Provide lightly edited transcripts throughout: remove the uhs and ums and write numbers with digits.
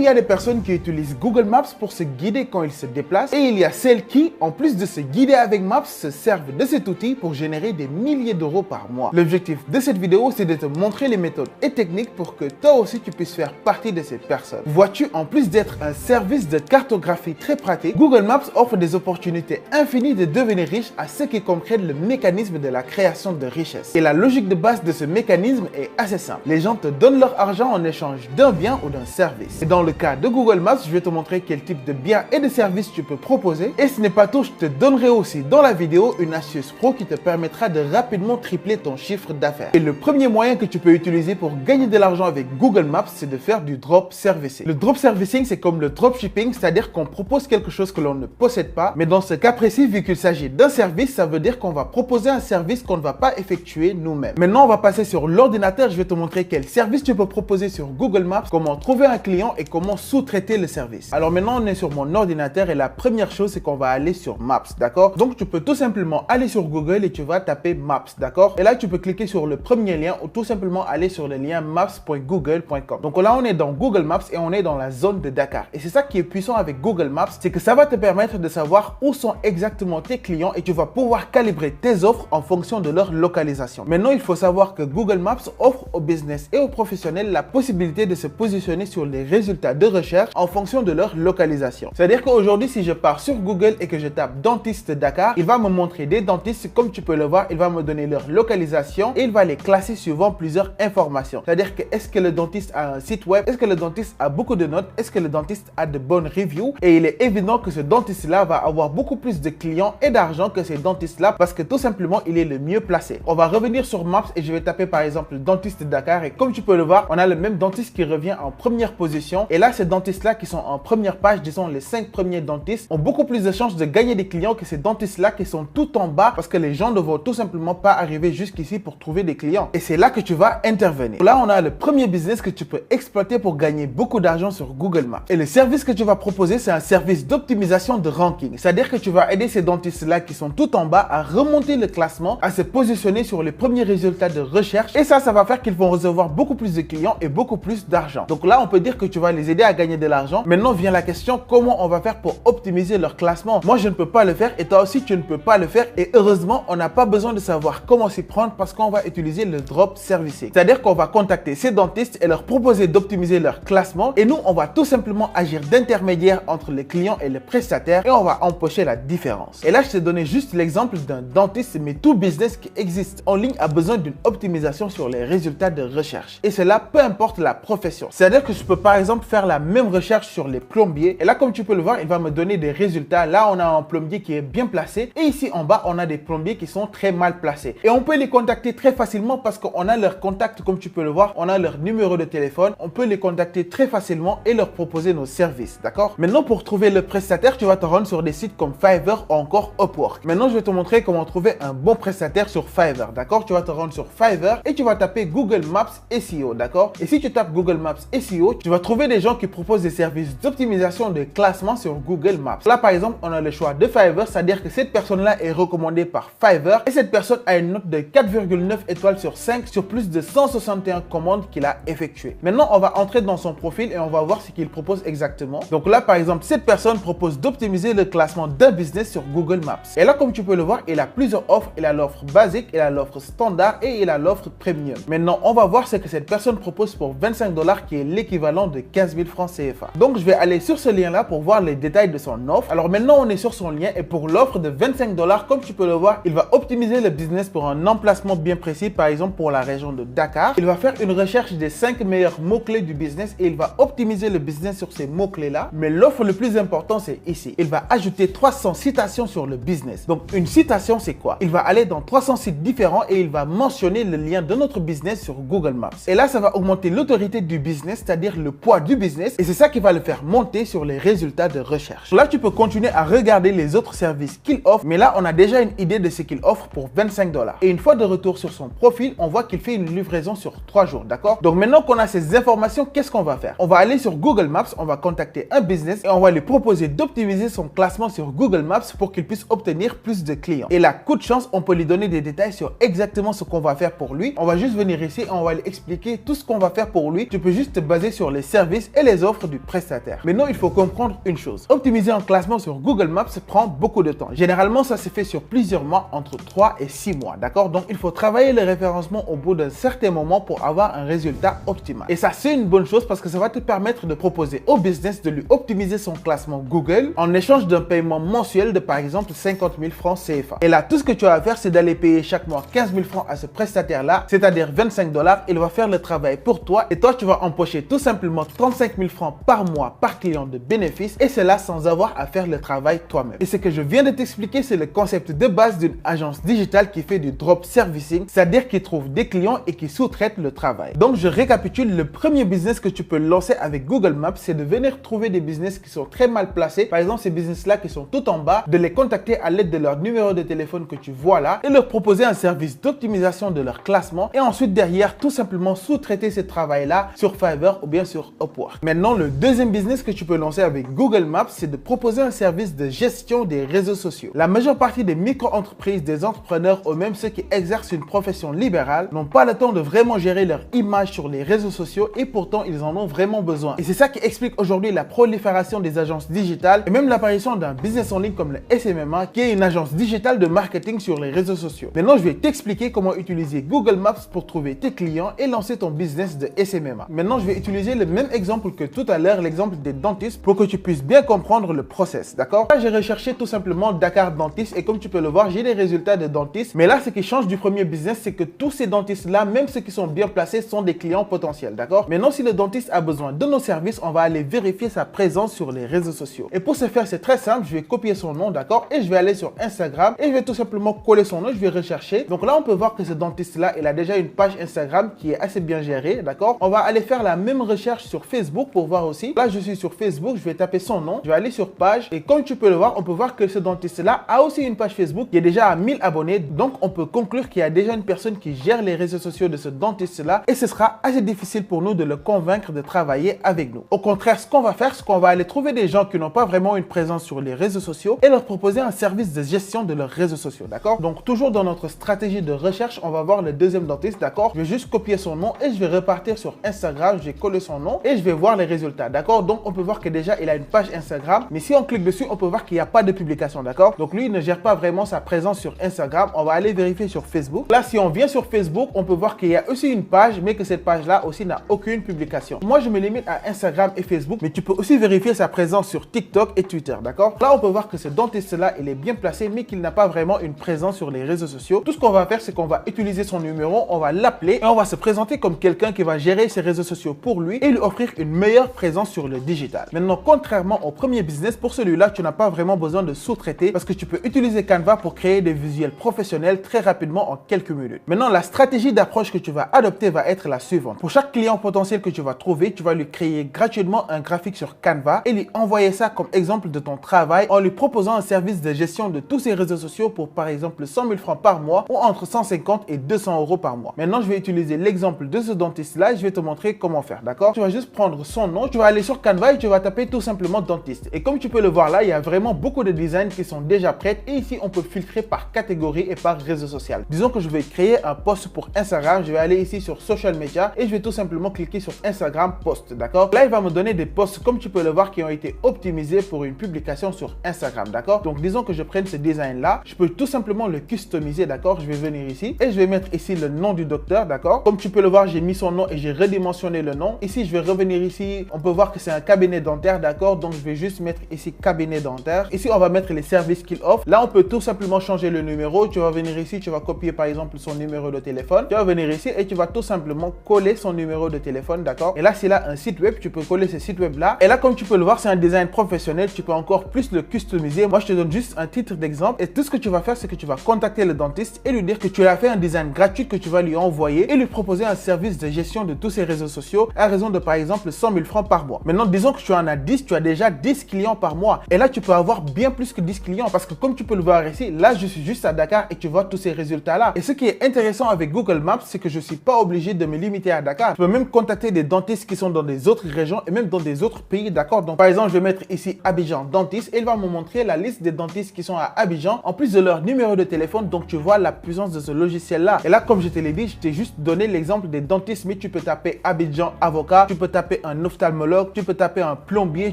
y a des personnes qui utilisent Google Maps pour se guider quand ils se déplacent et il y a celles qui, en plus de se guider avec Maps, se servent de cet outil pour générer des milliers d'euros par mois. L'objectif de cette vidéo, c'est de te montrer les méthodes et techniques pour que toi aussi tu puisses faire partie de ces personnes. Vois-tu, en plus d'être un service de cartographie très pratique, Google Maps offre des opportunités infinies de devenir riche à ceux qui comprennent le mécanisme de la création de richesse. Et la logique de base de ce mécanisme est assez simple. Les gens te donnent leur argent en échange d'un bien ou d'un service. Et dans le cas de Google Maps, je vais te montrer quel type de bien et de service tu peux proposer. Et ce n'est pas tout, je te donnerai aussi dans la vidéo une astuce pro qui te permettra de rapidement tripler ton chiffre d'affaires. Et le premier moyen que tu peux utiliser pour gagner de l'argent avec Google Maps, c'est de faire du drop servicing. Le drop servicing, c'est comme le dropshipping, c'est-à-dire qu'on propose quelque chose que l'on ne possède pas. Mais dans ce cas précis, vu qu'il s'agit d'un service, ça veut dire qu'on va proposer un service qu'on ne va pas effectuer nous-mêmes. Maintenant, on va passer sur l'ordinateur. Je vais te montrer quel service tu peux proposer sur Google Maps, comment trouver un client et comment sous-traiter le service. Alors maintenant, on est sur mon ordinateur et la première chose, c'est qu'on va aller sur Maps, d'accord? Donc, tu peux tout simplement aller sur Google et tu vas taper Maps, d'accord? Et là, tu peux cliquer sur le premier lien ou tout simplement aller sur le lien maps.google.com. Donc là, on est dans Google Maps et on est dans la zone de Dakar. Et c'est ça qui est puissant avec Google Maps, c'est que ça va te permettre de savoir où sont exactement tes clients et tu vas pouvoir calibrer tes offres en fonction de leur localisation. Maintenant, il faut savoir que Google Maps offre aux business et aux professionnels la possibilité de se positionner sur les résultats de recherche en fonction de leur localisation. C'est-à-dire qu'aujourd'hui, si je pars sur Google et que je tape dentiste Dakar, il va me montrer des dentistes. Comme tu peux le voir, il va me donner leur localisation et il va les classer suivant plusieurs informations. C'est-à-dire que est-ce que le dentiste a un site web? Est-ce que le dentiste a beaucoup de notes? Est-ce que le dentiste a de bonnes reviews? Et il est évident que ce dentiste-là va avoir beaucoup plus de clients et d'argent que ces dentistes-là parce que tout simplement, il est le mieux placé. On va revenir sur Maps et je vais taper par exemple dentiste Dakar et comme tu peux le voir, on a le même dentiste qui revient en première position. Et là, ces dentistes-là qui sont en première page, disons les 5 premiers dentistes, ont beaucoup plus de chances de gagner des clients que ces dentistes-là qui sont tout en bas parce que les gens ne vont tout simplement pas arriver jusqu'ici pour trouver des clients. Et c'est là que tu vas intervenir. Là, on a le premier business que tu peux exploiter pour gagner beaucoup d'argent sur Google Maps. Et le service que tu vas proposer, c'est un service d'optimisation de ranking. C'est-à-dire que tu vas aider ces dentistes-là qui sont tout en bas à remonter le classement, à se positionner sur les premiers résultats de recherche. Et ça va faire qu'ils vont recevoir beaucoup plus de clients et beaucoup plus d'argent. Donc là, on peut dire que tu vas les aider à gagner de l'argent. Maintenant vient la question, comment on va faire pour optimiser leur classement? Moi, je ne peux pas le faire et toi aussi, tu ne peux pas le faire. Et heureusement, on n'a pas besoin de savoir comment s'y prendre parce qu'on va utiliser le drop servicing. C'est-à-dire qu'on va contacter ces dentistes et leur proposer d'optimiser leur classement. Et nous, on va tout simplement agir d'intermédiaire entre les clients et les prestataires et on va empocher la différence. Et là, je t'ai donné juste l'exemple d'un dentiste, mais tout business qui existe en ligne a besoin d'une optimisation sur les résultats de recherche. Et cela, peu importe la profession. C'est-à-dire que je peux par exemple faire la même recherche sur les plombiers. Et là, comme tu peux le voir, il va me donner des résultats. Là, on a un plombier qui est bien placé. Et ici, en bas, on a des plombiers qui sont très mal placés. Et on peut les contacter très facilement parce qu'on a leur contact, comme tu peux le voir. On a leur numéro de téléphone. On peut les contacter très facilement et leur proposer nos services. D'accord? Maintenant, pour trouver le prestataire, tu vas te rendre sur des sites comme Fiverr ou encore Upwork. Maintenant, je vais te montrer comment trouver un bon prestataire sur Fiverr. D'accord? Tu vas te rendre sur Fiverr et tu vas taper Google Maps SEO. D'accord? Et si tu tapes Google Maps SEO, tu vas trouver des gens qui proposent des services d'optimisation de classement sur Google Maps. Là, par exemple, on a le choix de Fiverr, c'est-à-dire que cette personne-là est recommandée par Fiverr et cette personne a une note de 4,9 étoiles sur 5 sur plus de 161 commandes qu'il a effectuées. Maintenant, on va entrer dans son profil et on va voir ce qu'il propose exactement. Donc là, par exemple, cette personne propose d'optimiser le classement d'un business sur Google Maps. Et là, comme tu peux le voir, il a plusieurs offres. Il a l'offre basique, il a l'offre standard et il a l'offre premium. Maintenant, on va voir ce que cette personne propose pour 25 $, qui est l'équivalent de 15 000 francs CFA. Donc, je vais aller sur ce lien-là pour voir les détails de son offre. Alors maintenant, on est sur son lien et pour l'offre de 25 $, comme tu peux le voir, il va optimiser le business pour un emplacement bien précis, par exemple pour la région de Dakar. Il va faire une recherche des 5 meilleurs mots-clés du business et il va optimiser le business sur ces mots-clés-là. Mais l'offre le plus important, c'est ici. Il va ajouter 300 citations sur le business. Donc, une citation, c'est quoi? Il va aller dans 300 sites différents et il va mentionner le lien de notre business sur Google Maps. Et là, ça va augmenter l'autorité du business, c'est-à-dire le poids du business. Et c'est ça qui va le faire monter sur les résultats de recherche. Là, tu peux continuer à regarder les autres services qu'il offre. Mais là, on a déjà une idée de ce qu'il offre pour 25 $. Et une fois de retour sur son profil, on voit qu'il fait une livraison sur 3 jours, d'accord? Donc maintenant qu'on a ces informations, qu'est-ce qu'on va faire? On va aller sur Google Maps, on va contacter un business et on va lui proposer d'optimiser son classement sur Google Maps pour qu'il puisse obtenir plus de clients. Et là, coup de chance, on peut lui donner des détails sur exactement ce qu'on va faire pour lui. On va juste venir ici et on va lui expliquer tout ce qu'on va faire pour lui. Tu peux juste te baser sur les services et les offres du prestataire. Maintenant, il faut comprendre une chose. Optimiser un classement sur Google Maps prend beaucoup de temps. Généralement, ça se fait sur plusieurs mois, entre 3 et 6 mois, d'accord? Donc, il faut travailler le référencement au bout d'un certain moment pour avoir un résultat optimal. Et ça, c'est une bonne chose parce que ça va te permettre de proposer au business de lui optimiser son classement Google en échange d'un paiement mensuel de par exemple 50 000 francs CFA. Et là, tout ce que tu as à faire, c'est d'aller payer chaque mois 15 000 francs à ce prestataire-là, c'est-à-dire 25 $. Il va faire le travail pour toi et toi, tu vas empocher tout simplement 35 000 francs par mois par client de bénéfices et cela sans avoir à faire le travail toi-même. Et ce que je viens de t'expliquer, c'est le concept de base d'une agence digitale qui fait du drop servicing, c'est-à-dire qui trouve des clients et qui sous-traite le travail. Donc, je récapitule, le premier business que tu peux lancer avec Google Maps, c'est de venir trouver des business qui sont très mal placés. Par exemple, ces business-là qui sont tout en bas, de les contacter à l'aide de leur numéro de téléphone que tu vois là et leur proposer un service d'optimisation de leur classement et ensuite derrière, tout simplement sous-traiter ce travail-là sur Fiverr ou bien sur Upwork. Maintenant, le deuxième business que tu peux lancer avec Google Maps, c'est de proposer un service de gestion des réseaux sociaux. La majeure partie des micro-entreprises, des entrepreneurs ou même ceux qui exercent une profession libérale n'ont pas le temps de vraiment gérer leur image sur les réseaux sociaux et pourtant ils en ont vraiment besoin. Et c'est ça qui explique aujourd'hui la prolifération des agences digitales et même l'apparition d'un business en ligne comme le SMMA qui est une agence digitale de marketing sur les réseaux sociaux. Maintenant, je vais t'expliquer comment utiliser Google Maps pour trouver tes clients et lancer ton business de SMMA. Maintenant, je vais utiliser le même exemple que tout à l'heure, l'exemple des dentistes pour que tu puisses bien comprendre le process, d'accord? Là, j'ai recherché tout simplement Dakar dentiste et comme tu peux le voir, j'ai des résultats de dentistes. Mais là, ce qui change du premier business, c'est que tous ces dentistes-là, même ceux qui sont bien placés, sont des clients potentiels, d'accord? Maintenant, si le dentiste a besoin de nos services, on va aller vérifier sa présence sur les réseaux sociaux. Et pour ce faire, c'est très simple, je vais copier son nom, d'accord? Et je vais aller sur Instagram et je vais tout simplement coller son nom, je vais rechercher. Donc là, on peut voir que ce dentiste-là, il a déjà une page Instagram qui est assez bien gérée, d'accord? On va aller faire la même recherche sur Facebook pour voir aussi. Là, je suis sur Facebook, je vais taper son nom, je vais aller sur page et comme tu peux le voir, on peut voir que ce dentiste-là a aussi une page Facebook qui est déjà à 1000 abonnés. Donc, on peut conclure qu'il y a déjà une personne qui gère les réseaux sociaux de ce dentiste-là et ce sera assez difficile pour nous de le convaincre de travailler avec nous. Au contraire, ce qu'on va faire, c'est qu'on va aller trouver des gens qui n'ont pas vraiment une présence sur les réseaux sociaux et leur proposer un service de gestion de leurs réseaux sociaux, d'accord? Donc, toujours dans notre stratégie de recherche, on va voir le deuxième dentiste, d'accord? Je vais juste copier son nom et je vais repartir sur Instagram, je vais coller son nom et je vais voir les résultats, d'accord? Donc, on peut voir que déjà, il a une page Instagram, mais si on clique dessus, on peut voir qu'il n'y a pas de publication, d'accord? Donc, lui, il ne gère pas vraiment sa présence sur Instagram. On va aller vérifier sur Facebook. Là, si on vient sur Facebook, on peut voir qu'il y a aussi une page, mais que cette page-là aussi n'a aucune publication. Moi, je me limite à Instagram et Facebook, mais tu peux aussi vérifier sa présence sur TikTok et Twitter, d'accord? Là, on peut voir que ce dentiste-là, il est bien placé, mais qu'il n'a pas vraiment une présence sur les réseaux sociaux. Tout ce qu'on va faire, c'est qu'on va utiliser son numéro, on va l'appeler et on va se présenter comme quelqu'un qui va gérer ses réseaux sociaux pour lui et lui offrir une meilleure présence sur le digital. Maintenant, contrairement au premier business, pour celui-là, tu n'as pas vraiment besoin de sous-traiter parce que tu peux utiliser Canva pour créer des visuels professionnels très rapidement en quelques minutes. Maintenant, la stratégie d'approche que tu vas adopter va être la suivante. Pour chaque client potentiel que tu vas trouver, tu vas lui créer gratuitement un graphique sur Canva et lui envoyer ça comme exemple de ton travail en lui proposant un service de gestion de tous ses réseaux sociaux pour par exemple 100 000 francs par mois ou entre 150 et 200 euros par mois. Maintenant, je vais utiliser l'exemple de ce dentiste-là et je vais te montrer comment faire, d'accord? Tu vas juste prendre son nom, tu vas aller sur Canva et tu vas taper tout simplement dentiste. Et comme tu peux le voir là, il y a vraiment beaucoup de designs qui sont déjà prêts et ici, on peut filtrer par catégorie et par réseau social. Disons que je vais créer un post pour Instagram, je vais aller ici sur Social Media et je vais tout simplement cliquer sur Instagram Post, d'accord? Là, il va me donner des posts, comme tu peux le voir, qui ont été optimisés pour une publication sur Instagram, d'accord? Donc, disons que je prenne ce design-là, je peux tout simplement le customiser, d'accord? Je vais venir ici et je vais mettre ici le nom du docteur, d'accord? Comme tu peux le voir, j'ai mis son nom et j'ai redimensionné le nom. Ici, je vais revenir ici, on peut voir que c'est un cabinet dentaire, d'accord? Donc, je vais juste mettre ici cabinet dentaire. Ici, on va mettre les services qu'il offre. Là, on peut tout simplement changer le numéro. Tu vas venir ici, tu vas copier par exemple son numéro de téléphone. Tu vas venir ici et tu vas tout simplement coller son numéro de téléphone, d'accord? Et là, s'il a un site web, tu peux coller ce site web là. Et là, comme tu peux le voir, c'est un design professionnel. Tu peux encore plus le customiser. Moi, je te donne juste un titre d'exemple. Et tout ce que tu vas faire, c'est que tu vas contacter le dentiste et lui dire que tu as fait un design gratuit que tu vas lui envoyer et lui proposer un service de gestion de tous ses réseaux sociaux à raison de par exemple 100 000 francs par mois. Maintenant, disons que tu en as 10, tu as déjà 10 clients par mois. Et là, tu peux avoir bien plus que 10 clients parce que comme tu peux le voir ici, là, je suis juste à Dakar et tu vois tous ces résultats-là. Et ce qui est intéressant avec Google Maps, c'est que je ne suis pas obligé de me limiter à Dakar. Je peux même contacter des dentistes qui sont dans des autres régions et même dans des autres pays, d'accord? Donc, par exemple, je vais mettre ici Abidjan dentiste et il va me montrer la liste des dentistes qui sont à Abidjan en plus de leur numéro de téléphone. Donc, tu vois la puissance de ce logiciel-là. Et là, comme je te l'ai dit, je t'ai juste donné l'exemple des dentistes, mais tu peux taper Abidjan avocat, tu peux taper un ophtalmologue, tu peux taper un plombier,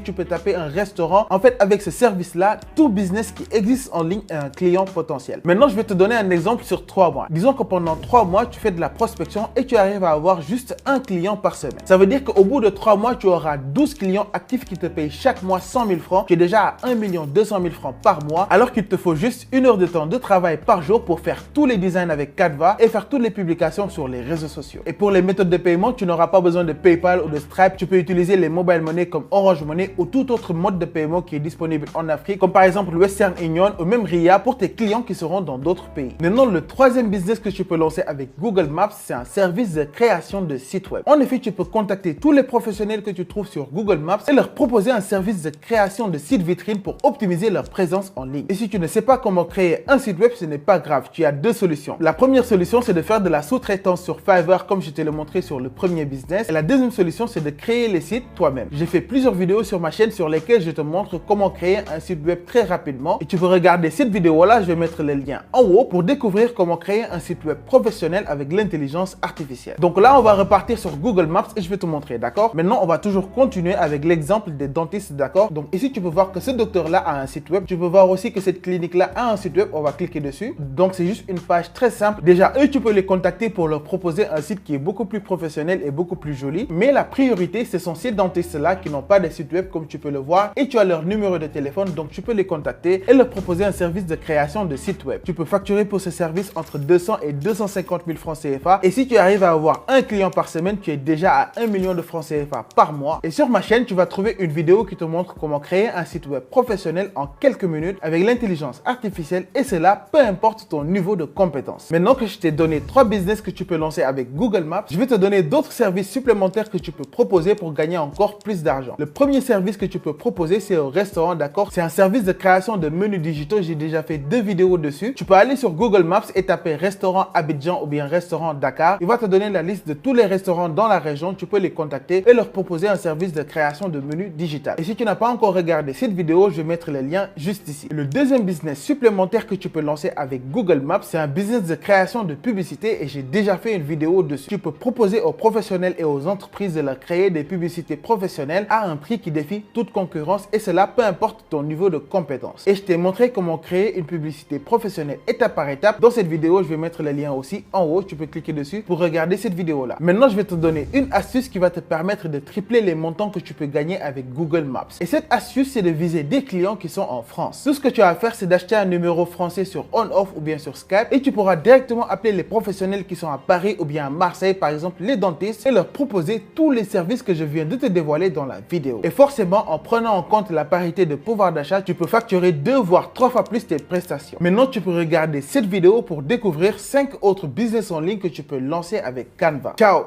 tu peux taper un restaurant. En fait, avec ce service-là, tout business qui existe en ligne est un client potentiel. Maintenant, je vais te donner un exemple sur 3 mois. Disons que pendant 3 mois, tu fais de la prospection et tu arrives à avoir juste un client par semaine. Ça veut dire qu'au bout de 3 mois, tu auras 12 clients actifs qui te payent chaque mois 100 000 francs. Tu es déjà à 1 200 000 francs par mois, alors qu'il te faut juste 1 heure de temps de travail par jour pour faire tous les designs avec Canva et faire toutes les publications sur les réseaux sociaux. Et pour les méthodes de paiement, tu n'auras pas besoin de PayPal ou de Stripe. Tu peux utiliser les mobile money comme Orange Money ou tout autre mode de paiement qui est disponible en Afrique, comme par exemple Western Union ou même Ria pour tes clients qui seront dans d'autres pays. Maintenant, le troisième business que tu peux lancer avec Google Maps, c'est un service de création de site web. En effet, tu peux contacter tous les professionnels que tu trouves sur Google Maps et leur proposer un service de création de sites vitrines pour optimiser leur présence en ligne. Et si tu ne sais pas comment créer un site web, ce n'est pas grave, tu as deux solutions. La première solution, c'est de faire de la sous-traitance sur Fiverr comme je te l'ai montré sur le premier business. Et la deuxième solution, c'est de créer les sites toi-même. J'ai fait plusieurs vidéos sur ma chaîne sur lesquelles je te montre comment créer un site web très rapidement. Et tu peux regarder cette vidéo-là, je vais mettre les liens en haut pour découvrir comment créer un site web professionnel avec l'intelligence artificielle. Donc là, on va repartir sur Google Maps et je vais te montrer, d'accord? Maintenant, on va toujours continuer avec l'exemple des dentistes, d'accord? Donc ici, tu peux voir que ce docteur-là a un site web. Tu peux voir aussi que cette clinique-là a un site web. On va cliquer dessus. Donc, c'est juste une page très simple. Déjà, eux, tu peux les contacter pour leur proposer un site qui est beaucoup plus professionnel et beaucoup plus joli. Mais la priorité, ce sont ces dentistes-là qui n'ont pas de site web comme tu peux le voir et tu as leur numéro de téléphone. Donc, tu peux les contacter et leur proposer un service de création de site web. Tu peux facturer pour ce service entre 200 et 250 000 francs CFA. Et si tu arrives à avoir un client par semaine, tu es déjà à 1 million de francs CFA par mois. Et sur ma chaîne, tu vas trouver une vidéo qui te montre comment créer un site web professionnel en quelques minutes avec l'intelligence artificielle et cela peu importe ton niveau de compétence. Maintenant que je t'ai donné 3 business que tu peux lancer avec Google Maps, je vais te donner d'autres services supplémentaires que tu peux proposer pour gagner encore plus d'argent. Le premier service que tu peux proposer, c'est au restaurant, d'accord? C'est un service de création de menus digitaux. J'ai déjà fait 2 vidéos dessus. Tu peux aller sur Google Maps et taper restaurant Abidjan ou bien restaurant Dakar. Il va te donner la liste de tous les restaurants dans la région. Tu peux les contacter et leur proposer un service de création de menus digital. Et si tu n'as pas encore regardé cette vidéo, je vais mettre les liens juste ici. Le deuxième business supplémentaire que tu peux lancer avec Google Maps, c'est un business de création de publicité et j'ai déjà fait une vidéo dessus. Tu peux proposer aux professionnels et aux entreprises de leur créer des publicités professionnelles à un prix qui défie toute concurrence et cela peu importe ton niveau de compétence. Et je t'ai montré comment créer une publicité professionnelle étape par étape. Dans cette vidéo, je vais mettre les liens aussi en haut. Tu peux cliquer dessus pour regarder cette vidéo-là. Maintenant, je vais te donner une astuce qui va te permettre de tripler les montants que tu peux gagner avec Google Maps. Et cette astuce, c'est de viser des clients qui sont en France. Tout ce que tu as à faire, c'est d'acheter un numéro français sur On-Off ou bien sur Skype et tu pourras directement appeler les professionnels qui sont à Paris ou bien à Marseille, par exemple les dentistes, et leur proposer tous les services que je viens de te dévoiler dans la vidéo. Et forcément, en prenant en compte la parité de pouvoir d'achat, tu peux facturer 2 voire 3 fois plus tes prestations. Maintenant, tu peux regarder cette vidéo pour découvrir 5 autres business en ligne que tu peux lancer avec Canva. Ciao!